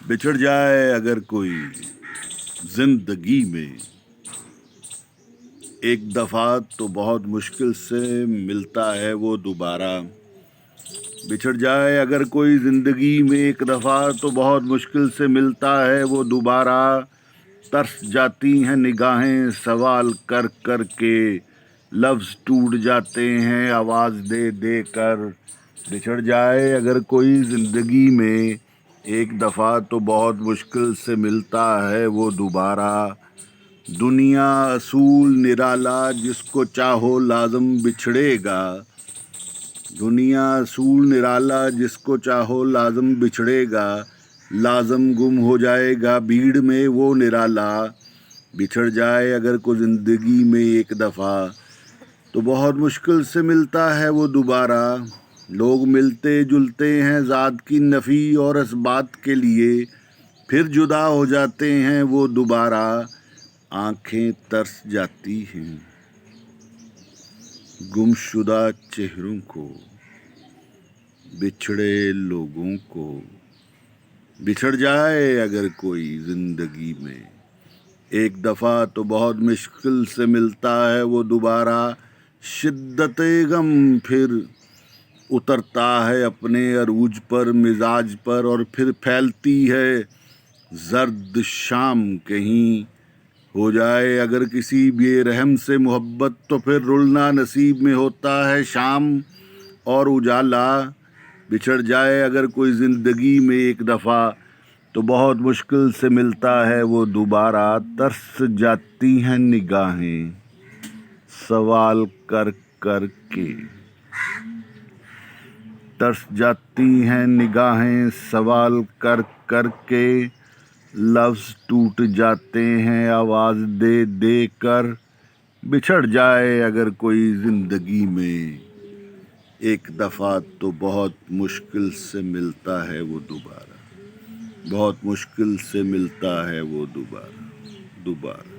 بچھڑ جائے اگر کوئی زندگی میں ایک دفعہ تو بہت مشکل سے ملتا ہے وہ دوبارہ. بچھڑ جائے اگر کوئی زندگی میں ایک دفعہ تو بہت مشکل سے ملتا ہے وہ دوبارہ. ترس جاتی ہیں نگاہیں سوال کر کر کے، لفظ ٹوٹ جاتے ہیں آواز دے دے کر. بچھڑ جائے اگر کوئی زندگی میں ایک دفعہ تو بہت مشکل سے ملتا ہے وہ دوبارہ. دنیا اصول نرالا جس کو چاہو لازم بچھڑے گا. دنیا اصول نرالا جس کو چاہو لازم بچھڑے گا. لازم گم ہو جائے گا بھیڑ میں وہ نرالا. بچھڑ جائے اگر کوئی زندگی میں ایک دفعہ تو بہت مشکل سے ملتا ہے وہ دوبارہ. لوگ ملتے جلتے ہیں ذات کی نفی اور اس بات کے لیے، پھر جدا ہو جاتے ہیں وہ دوبارہ. آنکھیں ترس جاتی ہیں گم شدہ چہروں کو، بچھڑے لوگوں کو. بچھڑ جائے اگر کوئی زندگی میں ایک دفعہ تو بہت مشکل سے ملتا ہے وہ دوبارہ. شدت غم پھر اترتا ہے اپنے عروج پر مزاج پر، اور پھر پھیلتی ہے زرد شام. کہیں ہو جائے اگر کسی بے رحم سے محبت تو پھر رلنا نصیب میں ہوتا ہے شام اور اجالا. بچھڑ جائے اگر کوئی زندگی میں ایک دفعہ تو بہت مشکل سے ملتا ہے وہ دوبارہ. ترس جاتی ہیں نگاہیں سوال کر کر کے، ترس جاتی ہیں نگاہیں سوال کر کر کے. لفظ ٹوٹ جاتے ہیں آواز دے دے کر. بچھڑ جائے اگر کوئی زندگی میں ایک دفعہ تو بہت مشکل سے ملتا ہے وہ دوبارہ. بہت مشکل سے ملتا ہے وہ دوبارہ.